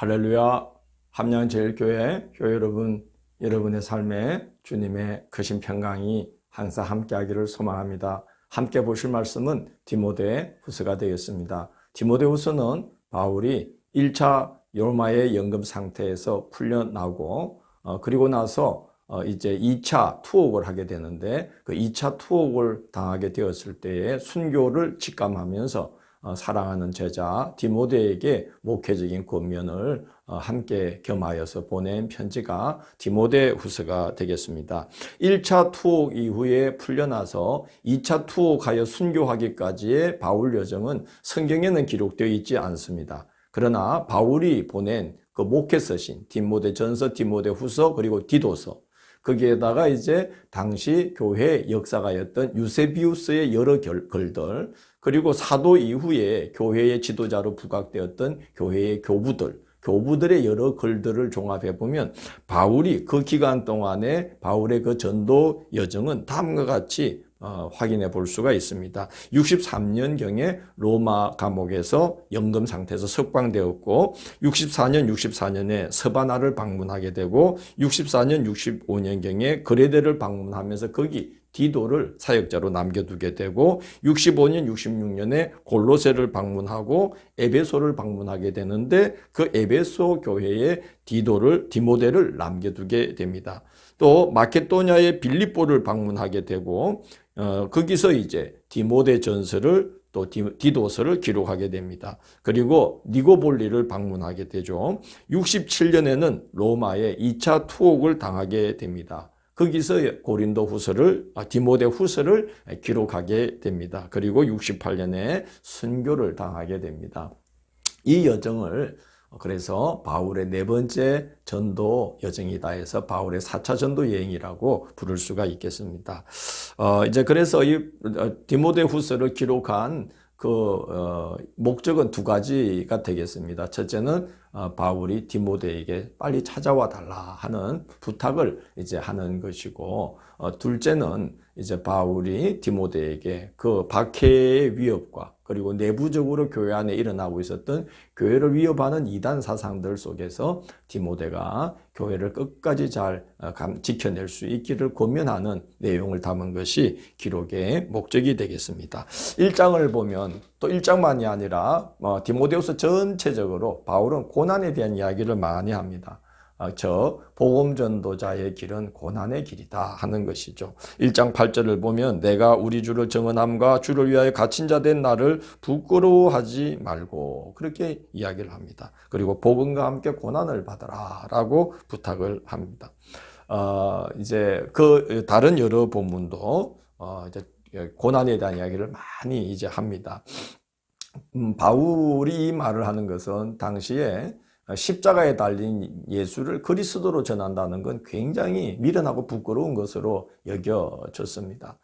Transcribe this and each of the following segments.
할렐루야. 함양제일교회 교회 여러분, 여러분의 삶에 주님의 크신 평강이 항상 함께하기를 소망합니다. 함께 보실 말씀은 디모데 후서가 되겠습니다. 디모데 후서는 바울이 1차 로마의 연금 상태에서 풀려나고 그리고 나서 이제 2차 투옥을 하게 되는데 그 2차 투옥을 당하게 되었을 때에 순교를 직감하면서 사랑하는 제자 디모데에게 목회적인 권면을 함께 겸하여서 보낸 편지가 디모데 후서가 되겠습니다. 1차 투옥 이후에 풀려나서 2차 투옥하여 순교하기까지의 바울 여정은 성경에는 기록되어 있지 않습니다. 그러나 바울이 보낸 그 목회 서신 디모데 전서, 디모데 후서, 그리고 디도서, 거기에다가 이제 당시 교회 역사가였던 유세비우스의 여러 글들, 그리고 사도 이후에 교회의 지도자로 부각되었던 교회의 교부들의 여러 글들을 종합해 보면 바울이 그 기간 동안에 바울의 그 전도 여정은 다음과 같이 확인해 볼 수가 있습니다. 63년경에 로마 감옥에서 연금 상태에서 석방되었고 64년에 서바나를 방문하게 되고 64년, 65년경에 그레데를 방문하면서 거기 디도를 사역자로 남겨두게 되고 65년, 66년에 골로새를 방문하고 에베소를 방문하게 되는데 그 에베소 교회에 디모데를 남겨두게 됩니다. 또 마케도냐의 빌립보를 방문하게 되고 거기서 이제 디모데 전서를 또 디도서를 기록하게 됩니다. 그리고 니고볼리를 방문하게 되죠. 67년에는 로마에 2차 투옥을 당하게 됩니다. 거기서 디모데 후서를 기록하게 됩니다. 그리고 68년에 순교를 당하게 됩니다. 이 여정을 그래서 바울의 네 번째 전도 여정이다 해서 바울의 4차 전도 여행이라고 부를 수가 있겠습니다. 이제 그래서 이 디모데 후서를 기록한 목적은 두 가지가 되겠습니다. 첫째는 바울이 디모데에게 빨리 찾아와 달라 하는 부탁을 이제 하는 것이고, 둘째는 이제 바울이 디모데에게 그 박해의 위협과 그리고 내부적으로 교회 안에 일어나고 있었던 교회를 위협하는 이단 사상들 속에서 디모데가 교회를 끝까지 잘 지켜낼 수 있기를 권면하는 내용을 담은 것이 기록의 목적이 되겠습니다. 1장을 보면 또 1장만이 아니라 디모데후서 전체적으로 바울은 고난에 대한 이야기를 많이 합니다. 저 복음 전도자의 길은 고난의 길이다 하는 것이죠. 1장 8절을 보면 내가 우리 주를 정언함과 주를 위하여 갇힌 자 된 나를 부끄러워하지 말고 그렇게 이야기를 합니다. 그리고 복음과 함께 고난을 받아라 라고 부탁을 합니다. 이제 그 다른 여러 본문도 이제 고난에 대한 이야기를 많이 이제 합니다. 바울이 이 말을 하는 것은 당시에 십자가에 달린 예수를 그리스도로 전한다는 건 굉장히 미련하고 부끄러운 것으로 여겨졌습니다.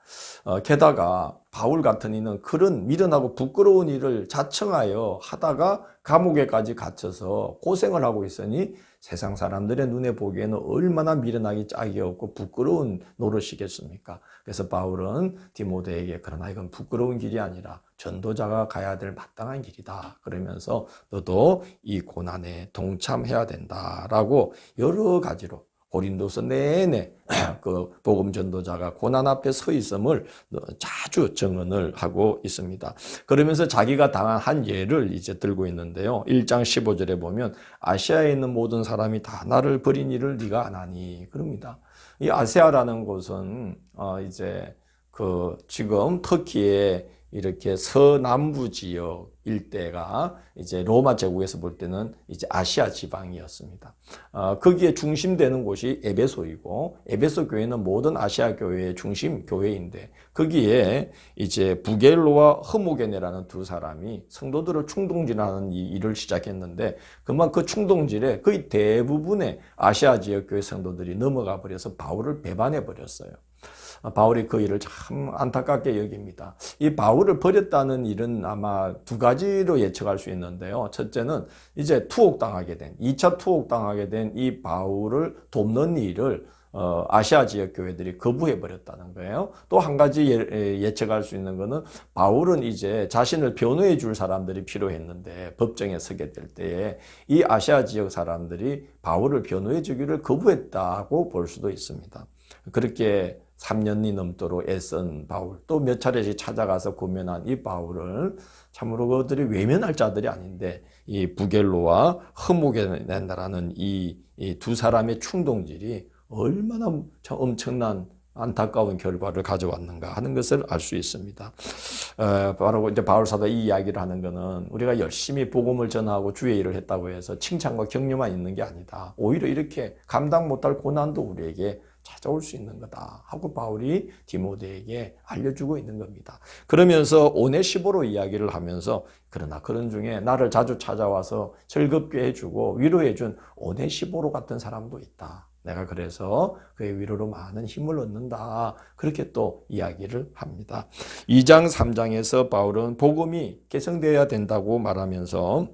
게다가 바울 같은 이는 그런 미련하고 부끄러운 일을 자청하여 하다가 감옥에까지 갇혀서 고생을 하고 있으니 세상 사람들의 눈에 보기에는 얼마나 미련하기 짝이 없고 부끄러운 노릇이겠습니까? 그래서 바울은 디모데에게 그러나 이건 부끄러운 길이 아니라 전도자가 가야 될 마땅한 길이다. 그러면서 너도 이 고난에 동참해야 된다라고 여러 가지로 고린도서 내내 그 복음 전도자가 고난 앞에 서 있음을 자주 증언을 하고 있습니다. 그러면서 자기가 당한 한 예를 이제 들고 있는데요. 1장 15절에 보면 아시아에 있는 모든 사람이 다 나를 버린 일을 네가 안 하니 그럽니다. 이 아시아라는 곳은 이제 지금 터키의 이렇게 서남부 지역 일대가 이제 로마 제국에서 볼 때는 이제 아시아 지방이었습니다. 거기에 중심되는 곳이 에베소이고 에베소 교회는 모든 아시아 교회의 중심 교회인데 거기에 이제 부겔로와 흐모게네라는 두 사람이 성도들을 충동질하는 이 일을 시작했는데 그만 그 충동질에 거의 대부분의 아시아 지역 교회 성도들이 넘어가 버려서 바울을 배반해 버렸어요. 바울이 그 일을 참 안타깝게 여깁니다. 이 바울을 버렸다는 일은 아마 두 가지로 예측할 수 있는데요. 첫째는 이제 2차 투옥당하게 된 이 바울을 돕는 일을 아시아 지역 교회들이 거부해 버렸다는 거예요. 또 한 가지 예측할 수 있는 거는 바울은 이제 자신을 변호해 줄 사람들이 필요했는데 법정에 서게 될 때에 이 아시아 지역 사람들이 바울을 변호해 주기를 거부했다고 볼 수도 있습니다. 그렇게 3년이 넘도록 애쓴 바울, 또 몇 차례씩 찾아가서 고면한 이 바울을 참으로 그들이 외면할 자들이 아닌데 이 부겔로와 흐무게네라는 이 두 사람의 충동질이 얼마나 엄청난 안타까운 결과를 가져왔는가 하는 것을 알 수 있습니다. 바로 이제 바울 사도 이 이야기를 하는 것은 우리가 열심히 복음을 전하고 주의 일을 했다고 해서 칭찬과 격려만 있는 게 아니다. 오히려 이렇게 감당 못할 고난도 우리에게 찾아올 수 있는 거다 하고 바울이 디모데에게 알려주고 있는 겁니다. 그러면서 오네시보로 이야기를 하면서 그러나 그런 중에 나를 자주 찾아와서 즐겁게 해주고 위로해준 오네시보로 같은 사람도 있다. 내가 그래서 그의 위로로 많은 힘을 얻는다. 그렇게 또 이야기를 합니다. 2장 3장에서 바울은 복음이 개성되어야 된다고 말하면서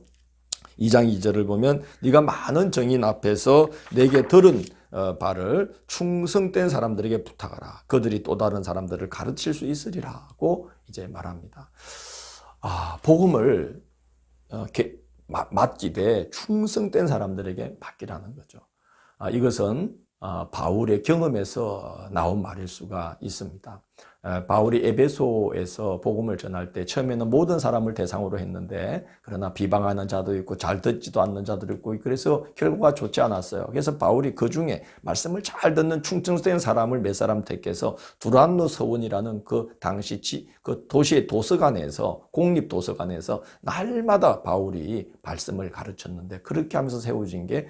2장 2절을 보면 네가 많은 정인 앞에서 내게 들은 바를 충성된 사람들에게 부탁하라. 그들이 또 다른 사람들을 가르칠 수 있으리라고 이제 말합니다. 복음을 맡기되 충성된 사람들에게 맡기라는 거죠. 이것은 바울의 경험에서 나온 말일 수가 있습니다. 바울이 에베소에서 복음을 전할 때 처음에는 모든 사람을 대상으로 했는데 그러나 비방하는 자도 있고 잘 듣지도 않는 자도 있고 그래서 결과가 좋지 않았어요. 그래서 바울이 그 중에 말씀을 잘 듣는 충성된 사람을 몇 사람 택해서 두란노 서원이라는 그 당시 그 도시의 도서관에서 공립도서관에서 날마다 바울이 말씀을 가르쳤는데 그렇게 하면서 세워진 게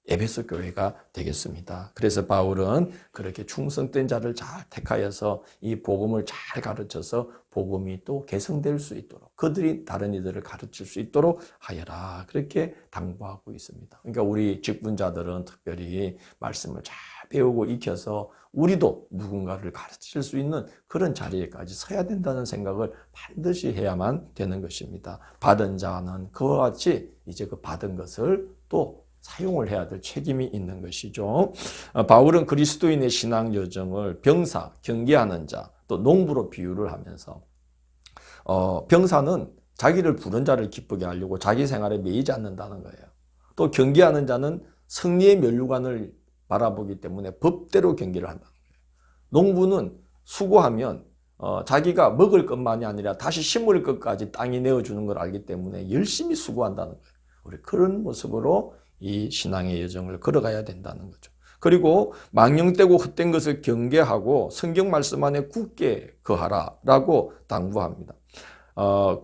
에베소 교회가 되겠습니다. 그래서 바울은 그렇게 충성된 자를 잘 택하여서 이 복음을 잘 가르쳐서 복음이 또 개성될 수 있도록 그들이 다른 이들을 가르칠 수 있도록 하여라. 그렇게 당부하고 있습니다. 그러니까 우리 직분자들은 특별히 말씀을 잘 배우고 익혀서 우리도 누군가를 가르칠 수 있는 그런 자리에까지 서야 된다는 생각을 반드시 해야만 되는 것입니다. 받은 자는 그와 같이 이제 그 받은 것을 또 사용을 해야 될 책임이 있는 것이죠. 바울은 그리스도인의 신앙 여정을 병사, 경계하는 자, 또 농부로 비유를 하면서 병사는 자기를 부른 자를 기쁘게 하려고 자기 생활에 매이지 않는다는 거예요. 또 경계하는 자는 승리의 면류관을 바라보기 때문에 법대로 경계를 한다는 거예요. 농부는 수고하면 자기가 먹을 것만이 아니라 다시 심을 것까지 땅이 내어주는 걸 알기 때문에 열심히 수고한다는 거예요. 우리 그런 모습으로 이 신앙의 여정을 걸어가야 된다는 거죠. 그리고 망령되고 헛된 것을 경계하고 성경 말씀 안에 굳게 거하라라고 당부합니다.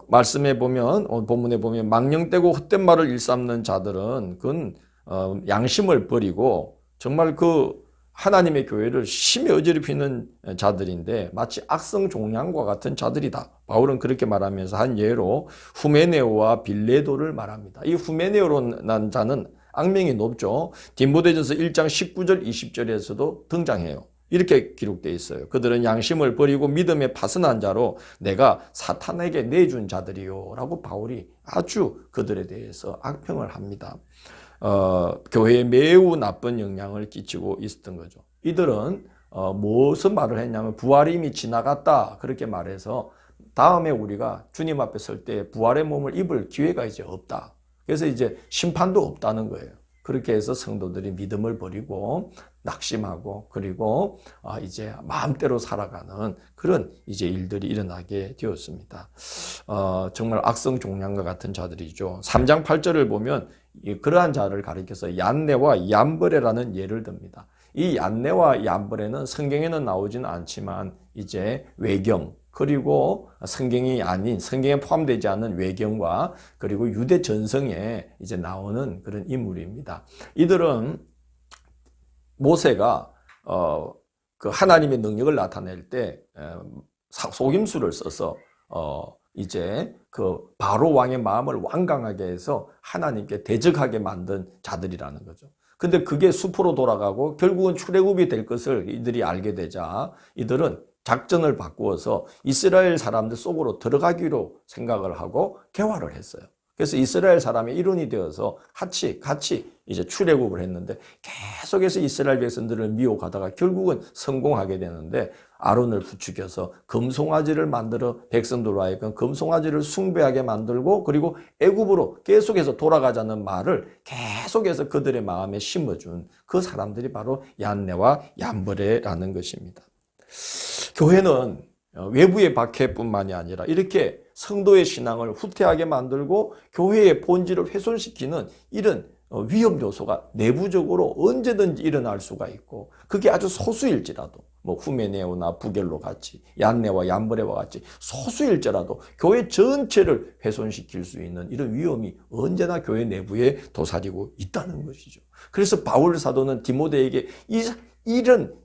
말씀에 보면 본문에 보면 망령되고 헛된 말을 일삼는 자들은 그건 양심을 버리고 정말 그 하나님의 교회를 심히 어지럽히는 자들인데 마치 악성 종양과 같은 자들이다. 바울은 그렇게 말하면서 한 예로 후메네오와 빌레도를 말합니다. 이 후메네오라는 자는 악명이 높죠. 디모데전서 1장 19절 20절에서도 등장해요. 이렇게 기록되어 있어요. 그들은 양심을 버리고 믿음에 파선한 자로 내가 사탄에게 내준 자들이요 라고 바울이 아주 그들에 대해서 악평을 합니다. 교회에 매우 나쁜 영향을 끼치고 있었던 거죠. 이들은 무슨 말을 했냐면 부활이 이미 지나갔다 그렇게 말해서 다음에 우리가 주님 앞에 설 때 부활의 몸을 입을 기회가 이제 없다. 그래서 이제 심판도 없다는 거예요. 그렇게 해서 성도들이 믿음을 버리고 낙심하고 그리고 이제 마음대로 살아가는 그런 이제 일들이 일어나게 되었습니다. 정말 악성 종양과 같은 자들이죠. 3장 8절을 보면 그러한 자를 가리켜서 얀네와 얀버레라는 예를 듭니다. 이 얀네와 얀버레는 성경에는 나오지는 않지만 이제 외경 그리고 성경이 아닌 성경에 포함되지 않는 외경과 그리고 유대 전성에 이제 나오는 그런 인물입니다. 이들은 모세가 그 하나님의 능력을 나타낼 때 속임수를 써서 이제 그 바로 왕의 마음을 완강하게 해서 하나님께 대적하게 만든 자들이라는 거죠. 근데 그게 수포로 돌아가고 결국은 출애굽이 될 것을 이들이 알게 되자 이들은 작전을 바꾸어서 이스라엘 사람들 속으로 들어가기로 생각을 하고 개화를 했어요. 그래서 이스라엘 사람의 일원이 되어서 같이 이제 출애굽을 했는데 계속해서 이스라엘 백성들을 미혹하다가 결국은 성공하게 되는데 아론을 부추겨서 금송아지를 만들어 백성들로 하여금 금송아지를 숭배하게 만들고 그리고 애굽으로 계속해서 돌아가자는 말을 계속해서 그들의 마음에 심어준 그 사람들이 바로 얀네와 얀브레라는 것입니다. 교회는 외부의 박해뿐만이 아니라 이렇게 성도의 신앙을 후퇴하게 만들고 교회의 본질을 훼손시키는 이런 위험 요소가 내부적으로 언제든지 일어날 수가 있고 그게 아주 소수일지라도 뭐 후메네오나 부겔로 같이 얀네와 얀브레와 같이 소수일지라도 교회 전체를 훼손시킬 수 있는 이런 위험이 언제나 교회 내부에 도사리고 있다는 것이죠. 그래서 바울 사도는 디모데에게 이런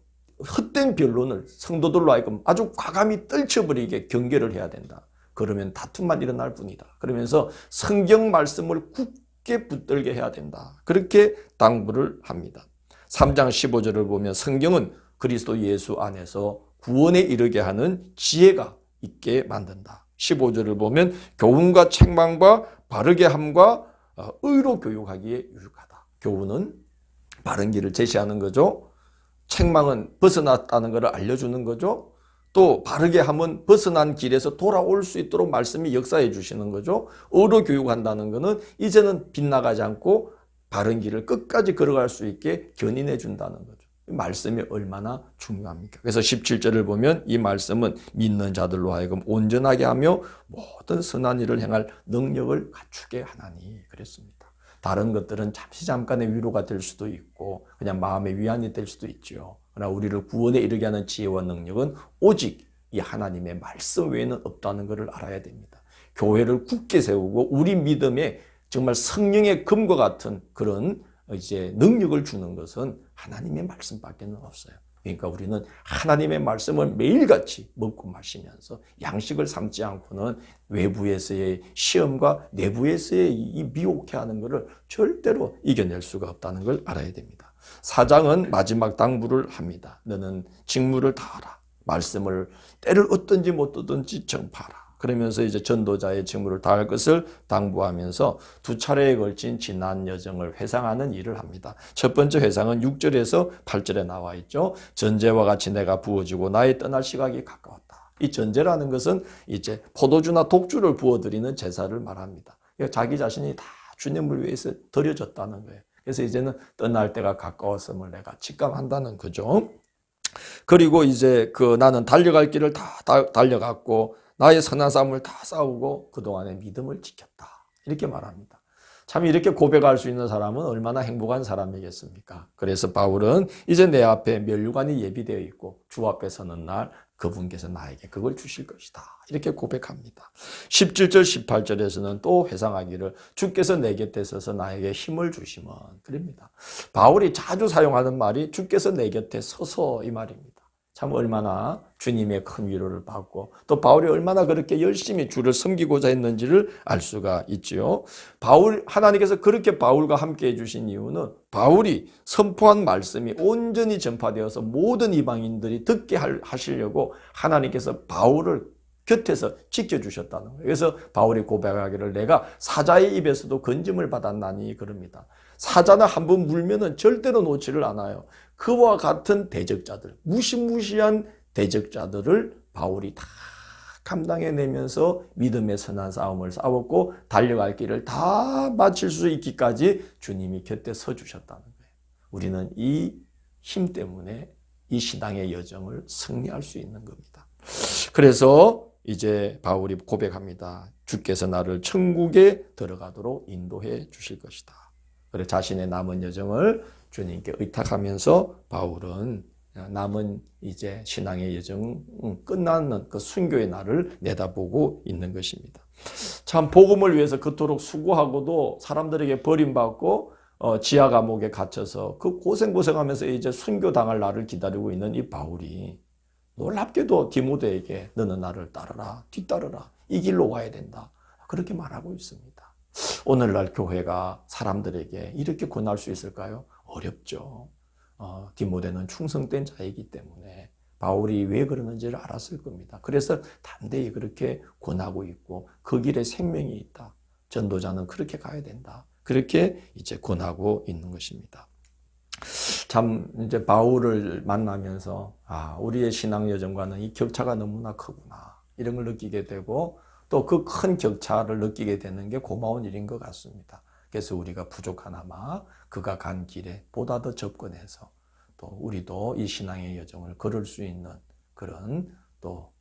헛된 변론을 성도들로 하여금 아주 과감히 떨쳐버리게 경계를 해야 된다. 그러면 다툼만 일어날 뿐이다. 그러면서 성경 말씀을 굳게 붙들게 해야 된다. 그렇게 당부를 합니다. 3장 15절을 보면 성경은 그리스도 예수 안에서 구원에 이르게 하는 지혜가 있게 만든다. 15절을 보면 교훈과 책망과 바르게 함과 의로 교육하기에 유익하다. 교훈은 바른 길을 제시하는 거죠. 책망은 벗어났다는 것을 알려주는 거죠. 또 바르게 하면 벗어난 길에서 돌아올 수 있도록 말씀이 역사해 주시는 거죠. 의로 교육한다는 것은 이제는 빗나가지 않고 바른 길을 끝까지 걸어갈 수 있게 견인해 준다는 거죠. 말씀이 얼마나 중요합니까? 그래서 17절을 보면 이 말씀은 믿는 자들로 하여금 온전하게 하며 모든 선한 일을 행할 능력을 갖추게 하나니 그랬습니다. 다른 것들은 잠깐의 위로가 될 수도 있고 그냥 마음의 위안이 될 수도 있죠. 그러나 우리를 구원에 이르게 하는 지혜와 능력은 오직 이 하나님의 말씀 외에는 없다는 것을 알아야 됩니다. 교회를 굳게 세우고 우리 믿음에 정말 성령의 금과 같은 그런 이제 능력을 주는 것은 하나님의 말씀밖에는 없어요. 그러니까 우리는 하나님의 말씀을 매일같이 먹고 마시면서 양식을 삼지 않고는 외부에서의 시험과 내부에서의 이 미혹해 하는 것을 절대로 이겨낼 수가 없다는 걸 알아야 됩니다. 4장은 마지막 당부를 합니다. 너는 직무를 다하라. 말씀을 때를 얻든지 못 얻든지 전파하라. 그러면서 이제 전도자의 직무를 다할 것을 당부하면서 두 차례에 걸친 지난 여정을 회상하는 일을 합니다. 첫 번째 회상은 6절에서 8절에 나와 있죠. 전제와 같이 내가 부어지고 나의 떠날 시각이 가까웠다. 이 전제라는 것은 이제 포도주나 독주를 부어드리는 제사를 말합니다. 자기 자신이 다 주님을 위해서 드려졌다는 거예요. 그래서 이제는 떠날 때가 가까웠음을 내가 직감한다는 거죠. 그리고 이제 나는 달려갈 길을 다 달려갔고 나의 선한 싸움을 다 싸우고 그동안의 믿음을 지켰다. 이렇게 말합니다. 참 이렇게 고백할 수 있는 사람은 얼마나 행복한 사람이겠습니까? 그래서 바울은 이제 내 앞에 면류관이 예비되어 있고 주 앞에 서는 날 그분께서 나에게 그걸 주실 것이다. 이렇게 고백합니다. 17절 18절에서는 또 회상하기를 주께서 내 곁에 서서 나에게 힘을 주시면 그럽니다. 바울이 자주 사용하는 말이 주께서 내 곁에 서서 이 말입니다. 참 얼마나 주님의 큰 위로를 받고 또 바울이 얼마나 그렇게 열심히 주를 섬기고자 했는지를 알 수가 있지요. 하나님께서 그렇게 바울과 함께 해주신 이유는 바울이 선포한 말씀이 온전히 전파되어서 모든 이방인들이 듣게 하시려고 하나님께서 바울을 곁에서 지켜주셨다는 거예요. 그래서 바울이 고백하기를 내가 사자의 입에서도 건짐을 받았나니 그럽니다. 사자는 한번 물면은 절대로 놓지를 않아요. 그와 같은 대적자들, 무시무시한 대적자들을 바울이 다 감당해내면서 믿음의 선한 싸움을 싸웠고 달려갈 길을 다 마칠 수 있기까지 주님이 곁에 서주셨다는 거예요. 우리는 이 힘 때문에 이 신앙의 여정을 승리할 수 있는 겁니다. 그래서 이제 바울이 고백합니다. 주께서 나를 천국에 들어가도록 인도해 주실 것이다. 그래 자신의 남은 여정을 주님께 의탁하면서 바울은 남은 이제 신앙의 여정 끝나는 그 순교의 날을 내다보고 있는 것입니다. 참 복음을 위해서 그토록 수고하고도 사람들에게 버림받고 지하 감옥에 갇혀서 그 고생하면서 이제 순교당할 날을 기다리고 있는 이 바울이 놀랍게도 디모데에게 너는 나를 따르라, 뒤따르라, 이 길로 와야 된다. 그렇게 말하고 있습니다. 오늘날 교회가 사람들에게 이렇게 권할 수 있을까요? 어렵죠. 디모데는 충성된 자이기 때문에 바울이 왜 그러는지를 알았을 겁니다. 그래서 담대히 그렇게 권하고 있고 그 길에 생명이 있다. 전도자는 그렇게 가야 된다. 그렇게 이제 권하고 있는 것입니다. 참 이제 바울을 만나면서 우리의 신앙 여정과는 이 격차가 너무나 크구나 이런 걸 느끼게 되고 또 그 큰 격차를 느끼게 되는 게 고마운 일인 것 같습니다. 그래서 우리가 부족하나마 그가 간 길에 보다 더 접근해서 또 우리도 이 신앙의 여정을 걸을 수 있는 그런 또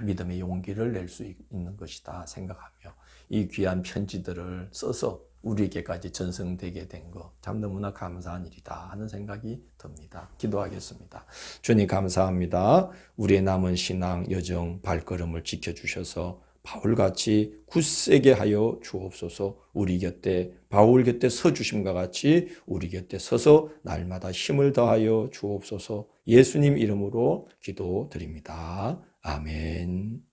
믿음의 용기를 낼 수 있는 것이다 생각하며 이 귀한 편지들을 써서 우리에게까지 전송되게 된 거 참 너무나 감사한 일이다 하는 생각이 듭니다. 기도하겠습니다. 주님 감사합니다. 우리의 남은 신앙 여정 발걸음을 지켜주셔서 바울같이 굳세게 하여 주옵소서. 우리 곁에 바울 곁에 서주심과 같이 우리 곁에 서서 날마다 힘을 더하여 주옵소서. 예수님 이름으로 기도드립니다. 아멘.